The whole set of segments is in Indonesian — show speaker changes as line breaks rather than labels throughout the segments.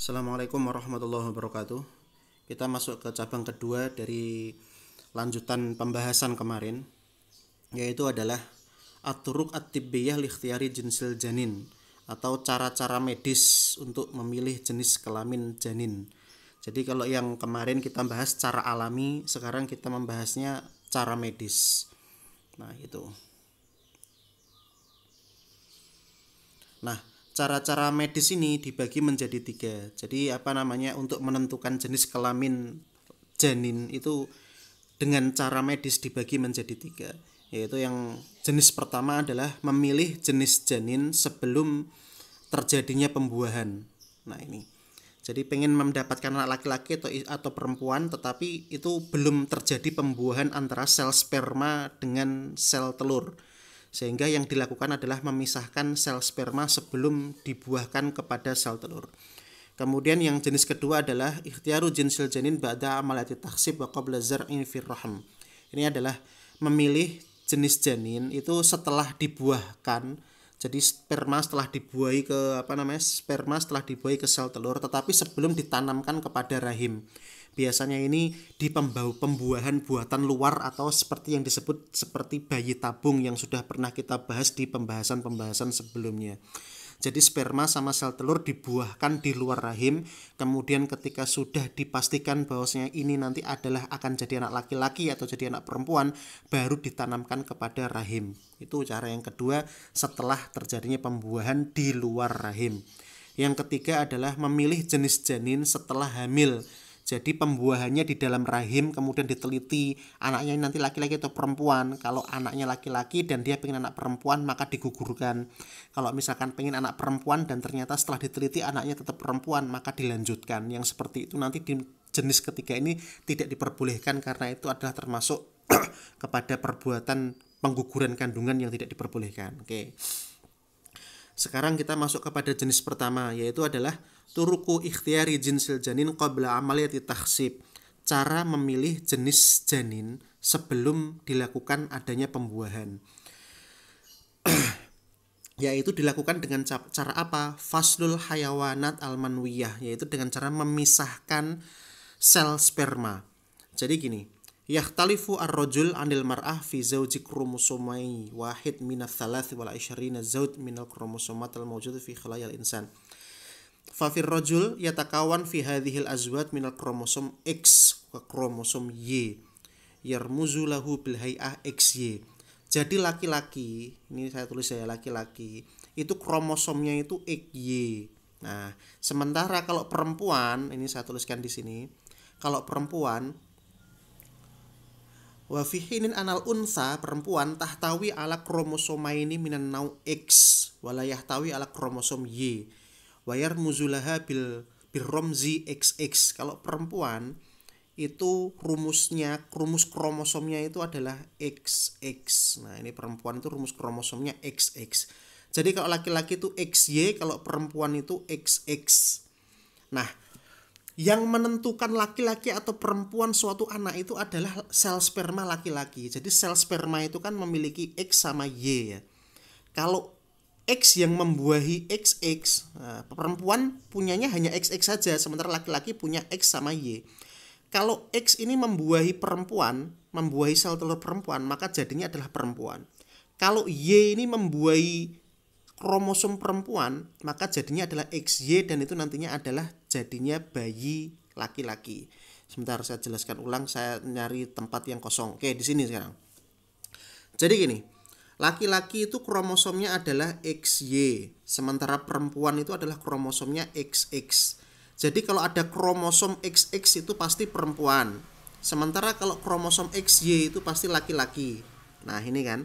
Assalamualaikum warahmatullahi wabarakatuh. Kita masuk ke cabang kedua dari lanjutan pembahasan kemarin, yaitu adalah at-turuq at-tibbiyah li ikhtiyari jinsil janin, atau cara-cara medis untuk memilih jenis kelamin janin. Jadi kalau yang kemarin kita bahas cara alami, sekarang kita membahasnya cara medis. Nah, itu. Nah, cara-cara medis ini dibagi menjadi tiga. Jadi untuk menentukan jenis kelamin janin itu dengan cara medis dibagi menjadi tiga. Yaitu yang jenis pertama adalah memilih jenis janin sebelum terjadinya pembuahan. Nah ini. Jadi pengen mendapatkan anak laki-laki atau perempuan, tetapi itu belum terjadi pembuahan antara sel sperma dengan sel telur. Sehingga yang dilakukan adalah memisahkan sel sperma sebelum dibuahkan kepada sel telur. Kemudian yang jenis kedua adalah ikhtiaru jinsil janin ba'da amaliyati takhsib wa qabla zar'in fir rahim. Ini adalah memilih jenis janin itu setelah dibuahkan. Jadi sperma setelah dibuahi ke sel telur, tetapi sebelum ditanamkan kepada rahim. Biasanya ini di pembuahan buatan luar atau seperti yang disebut seperti bayi tabung yang sudah pernah kita bahas di pembahasan sebelumnya. Jadi sperma sama sel telur dibuahkan di luar rahim, kemudian ketika sudah dipastikan bahwasanya ini nanti akan jadi anak laki-laki atau jadi anak perempuan, baru ditanamkan kepada rahim. Itu cara yang kedua setelah terjadinya pembuahan di luar rahim. Yang ketiga adalah memilih jenis janin setelah hamil. Jadi pembuahannya di dalam rahim, kemudian diteliti anaknya nanti laki-laki atau perempuan. Kalau anaknya laki-laki dan dia pengen anak perempuan, maka digugurkan. Kalau misalkan pengen anak perempuan dan ternyata setelah diteliti anaknya tetap perempuan, maka dilanjutkan. Yang seperti itu nanti di jenis ketiga ini tidak diperbolehkan karena itu adalah termasuk kepada perbuatan pengguguran kandungan yang tidak diperbolehkan. Oke. Sekarang kita masuk kepada jenis pertama, yaitu adalah turuku ikhtiyari jinsil janin qabla amaliyati takhsib. Cara memilih jenis janin sebelum dilakukan adanya pembuahan. Yaitu dilakukan dengan cara apa? Faslul hayawanat al-manwiyah, yaitu dengan cara memisahkan sel sperma. Jadi gini, yahtalifu ar-rajul 'anil mar'ah fi zawji kromosomai wahid min ats-tsalath wal 'ishrina zawj min al-kromosomat al-mawjud fi khalayal insan. Fa fir rajul yatakawan fi hadhihi al-azwat min al-kromosom X wa kromosom Y yarmuzu lahu bil hay'ah XY. Jadi laki-laki, ini saya tulis ya, laki-laki itu kromosomnya itu XY. Nah, sementara kalau perempuan, ini saya tuliskan di sini, kalau perempuan wa fi hinin anal unsa, perempuan tahtawi ala kromosomaini minan nau X wala yahtawi ala kromosom Y wa yarmuzulaha bil birromzi XX. Kalau perempuan itu rumus kromosomnya itu adalah XX. Nah, ini perempuan itu rumus kromosomnya XX. Jadi kalau laki-laki itu XY, kalau perempuan itu XX. Nah, yang menentukan laki-laki atau perempuan suatu anak itu adalah sel sperma laki-laki. Jadi sel sperma itu kan memiliki X sama Y ya. Kalau X yang membuahi XX, nah, perempuan punyanya hanya XX saja, sementara laki-laki punya X sama Y. Kalau X ini membuahi perempuan, membuahi sel telur perempuan, maka jadinya adalah perempuan. Kalau Y ini membuahi kromosom perempuan, maka jadinya adalah XY dan itu nantinya adalah jadinya bayi laki-laki. Sebentar saya jelaskan ulang, saya nyari tempat yang kosong. Oke, di sini sekarang. Jadi gini, laki-laki itu kromosomnya adalah XY, sementara perempuan itu adalah kromosomnya XX. Jadi kalau ada kromosom XX itu pasti perempuan. Sementara kalau kromosom XY itu pasti laki-laki. Nah, ini kan.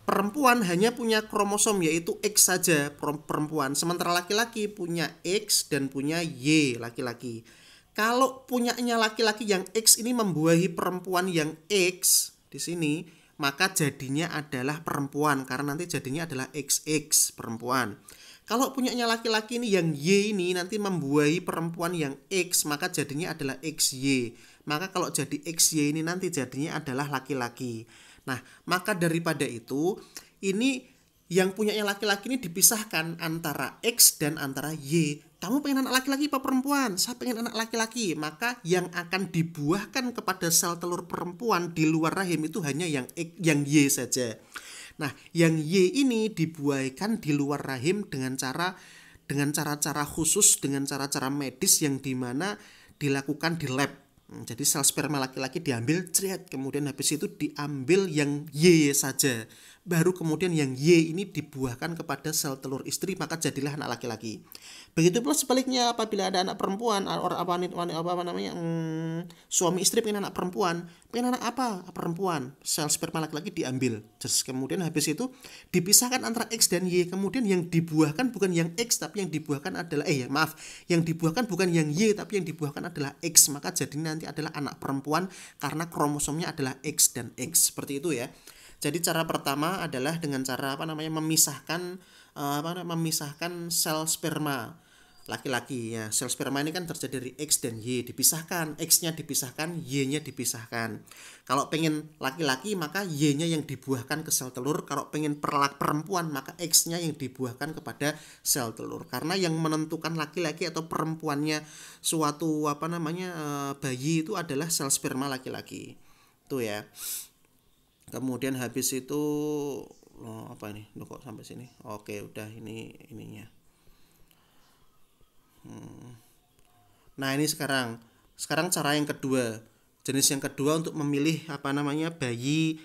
Perempuan hanya punya kromosom yaitu X saja, perempuan. Sementara laki-laki punya X dan punya Y, laki-laki. Kalau punyanya laki-laki yang X ini membuahi perempuan yang X di sini, maka jadinya adalah perempuan karena nanti jadinya adalah XX, perempuan. Kalau punyanya laki-laki ini yang Y ini nanti membuahi perempuan yang X, maka jadinya adalah XY. Maka kalau jadi XY ini nanti jadinya adalah laki-laki. Nah, maka daripada itu, ini yang punyanya laki-laki ini dipisahkan antara X dan antara Y. Kamu pengen anak laki-laki apa perempuan? Saya pengen anak laki-laki. Maka yang akan dibuahkan kepada sel telur perempuan di luar rahim itu hanya yang Y saja. Nah, yang Y ini dibuahkan di luar rahim dengan cara-cara khusus, dengan cara-cara medis yang dimana dilakukan di lab. Jadi sel sperma laki-laki diambil, kemudian habis itu diambil yang Y saja. Baru kemudian yang Y ini dibuahkan kepada sel telur istri, maka jadilah anak laki-laki. Begitu pula sebaliknya apabila ada anak perempuan, suami istri pengen anak perempuan, pengen anak apa? Perempuan. Sel sperma laki-laki diambil. Terus kemudian habis itu dipisahkan antara X dan Y. Kemudian yang dibuahkan bukan yang X, tapi yang dibuahkan adalah yang dibuahkan bukan yang Y, tapi yang dibuahkan adalah X. Maka jadi nanti adalah anak perempuan karena kromosomnya adalah X dan X. Seperti itu ya. Jadi cara pertama adalah dengan cara memisahkan sel sperma laki-laki ya. Sel sperma ini kan terjadi dari X dan Y, dipisahkan, X-nya dipisahkan, Y-nya dipisahkan. Kalau pengen laki-laki maka Y-nya yang dibuahkan ke sel telur, kalau pengen perempuan maka X-nya yang dibuahkan kepada sel telur. Karena yang menentukan laki-laki atau perempuannya suatu bayi itu adalah sel sperma laki-laki. Itu ya. Kemudian habis itu kok sampai sini. Oke, udah ininya. Nah, ini sekarang cara yang kedua. Jenis yang kedua untuk memilih bayi,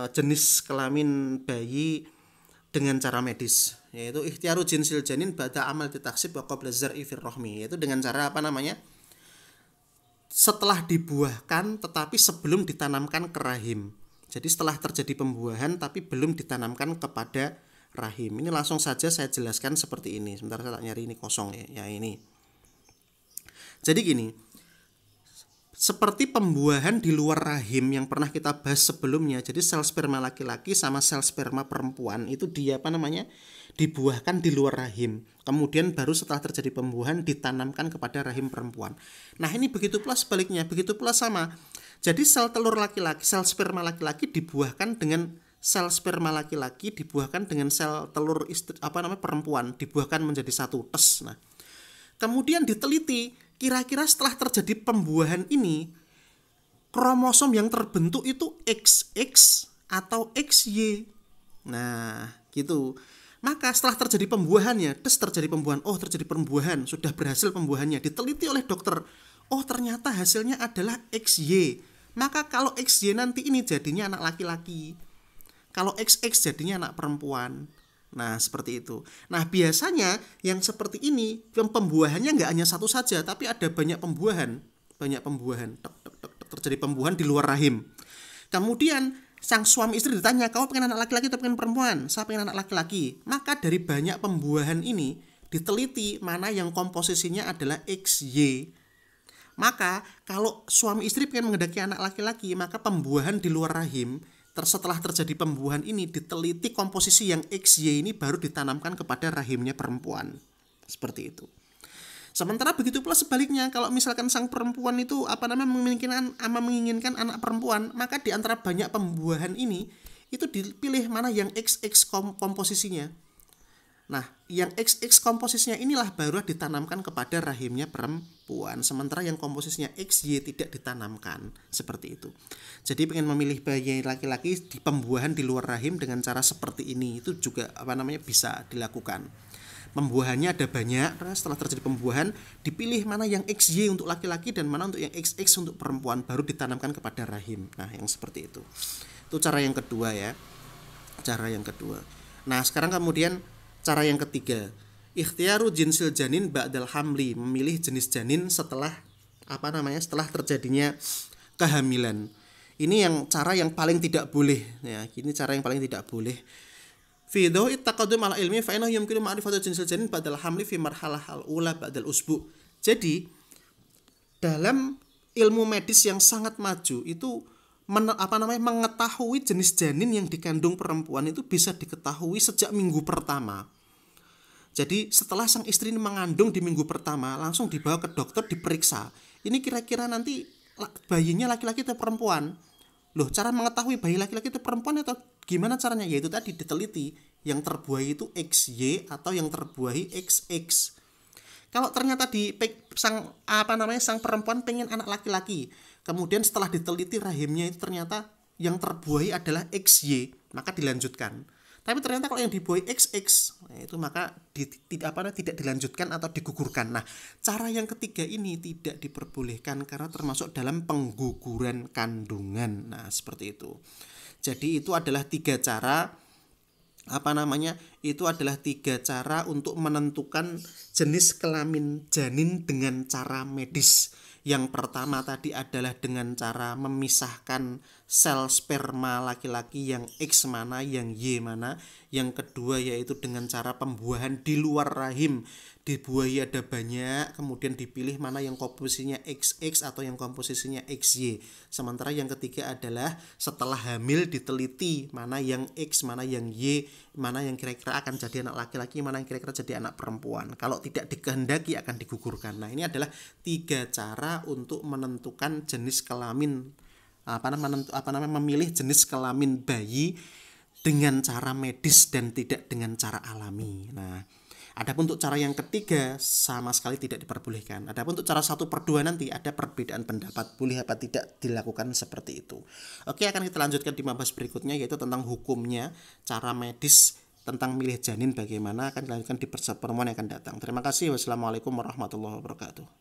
jenis kelamin bayi dengan cara medis, yaitu ikhtiaru jinsil janin ba'da amal ditaksib wa qabla zar'i fir rahmi, yaitu dengan cara setelah dibuahkan tetapi sebelum ditanamkan ke rahim. Jadi setelah terjadi pembuahan tapi belum ditanamkan kepada rahim. Ini langsung saja saya jelaskan seperti ini. Sebentar saya nyari ini kosong ya. Ya ini. Jadi gini. Seperti pembuahan di luar rahim yang pernah kita bahas sebelumnya. Jadi sel sperma laki-laki sama sel sperma perempuan itu dibuahkan di luar rahim. Kemudian baru setelah terjadi pembuahan ditanamkan kepada rahim perempuan. Nah, ini begitu pula sebaliknya, begitu pula sama. Jadi sel telur laki-laki, sel sperma laki-laki dibuahkan dengan sel sperma laki-laki dibuahkan dengan sel telur perempuan, dibuahkan menjadi satu. Nah, kemudian diteliti kira-kira setelah terjadi pembuahan ini kromosom yang terbentuk itu XX atau XY. Nah, gitu. Maka setelah terjadi pembuahannya, terjadi pembuahan, sudah berhasil pembuahannya, diteliti oleh dokter. Oh, ternyata hasilnya adalah XY. Maka kalau XY nanti ini jadinya anak laki-laki. Kalau XX jadinya anak perempuan. Nah, seperti itu. Nah, biasanya yang seperti ini, pembuahannya nggak hanya satu saja, tapi ada banyak pembuahan. Terjadi pembuahan di luar rahim. Kemudian sang suami istri ditanya, kamu pengen anak laki-laki atau pengen perempuan? Saya pengen anak laki-laki. Maka dari banyak pembuahan ini diteliti mana yang komposisinya adalah XY. Maka kalau suami istri pengen menghendaki anak laki-laki, maka pembuahan di luar rahim setelah terjadi pembuahan ini diteliti komposisi yang XY ini baru ditanamkan kepada rahimnya perempuan. Seperti itu. Sementara begitu pula sebaliknya, kalau misalkan sang perempuan itu menginginkan anak perempuan, maka di antara banyak pembuahan ini itu dipilih mana yang XX komposisinya. Nah, yang XX komposisinya inilah baru ditanamkan kepada rahimnya perempuan. Sementara yang komposisinya XY tidak ditanamkan. Seperti itu. Jadi pengen memilih bayi laki-laki di pembuahan di luar rahim dengan cara seperti ini. Itu juga bisa dilakukan. Pembuahannya ada banyak. Setelah terjadi pembuahan, dipilih mana yang XY untuk laki-laki dan mana untuk yang XX untuk perempuan. Baru ditanamkan kepada rahim. Nah, yang seperti itu. Itu cara yang kedua ya. Cara yang kedua. Nah, sekarang kemudian cara yang ketiga, ikhtiaru jinsil janin ba'dal hamli, memilih jenis janin setelah setelah terjadinya kehamilan. Ini yang cara yang paling tidak boleh ya. Ini cara yang paling tidak boleh. Fi dhawi taqaddum ala ilmi fa innahu yumkinu ma'rifatu jinsil janin ba'dal hamli fi marhalah al-ula ba'dal usbu. Jadi dalam ilmu medis yang sangat maju itu mengetahui jenis janin yang dikandung perempuan itu bisa diketahui sejak minggu pertama. Jadi setelah sang istri mengandung di minggu pertama, langsung dibawa ke dokter diperiksa. Ini kira-kira nanti bayinya laki-laki atau perempuan. Loh, cara mengetahui bayi laki-laki atau perempuan atau gimana caranya? Yaitu tadi diteliti yang terbuahi itu XY atau yang terbuahi XX. Kalau ternyata sang perempuan pengen anak laki-laki, kemudian setelah diteliti rahimnya itu ternyata yang terbuai adalah XY, maka dilanjutkan. Tapi ternyata kalau yang dibuai XX, itu maka tidak dilanjutkan atau digugurkan. Nah, cara yang ketiga ini tidak diperbolehkan karena termasuk dalam pengguguran kandungan. Nah, seperti itu. Jadi itu adalah tiga cara untuk menentukan jenis kelamin janin dengan cara medis. Yang pertama tadi adalah dengan cara memisahkan sel sperma laki-laki yang X mana, yang Y mana. Yang kedua yaitu dengan cara pembuahan di luar rahim. Dibuahi ada banyak, kemudian dipilih mana yang komposisinya XX atau yang komposisinya XY. Sementara yang ketiga adalah setelah hamil diteliti mana yang X, mana yang Y, mana yang kira-kira akan jadi anak laki-laki, mana yang kira-kira jadi anak perempuan. Kalau tidak dikehendaki akan digugurkan. Nah, ini adalah 3 cara untuk menentukan jenis kelamin, memilih jenis kelamin bayi dengan cara medis dan tidak dengan cara alami. Nah, adapun untuk cara yang ketiga sama sekali tidak diperbolehkan. Adapun untuk cara 1/2 nanti ada perbedaan pendapat boleh apa tidak dilakukan seperti itu. Oke, akan kita lanjutkan di mabas berikutnya yaitu tentang hukumnya, cara medis tentang milih janin bagaimana akan dilanjutkan di pertemuan yang akan datang. Terima kasih. Wassalamualaikum warahmatullahi wabarakatuh.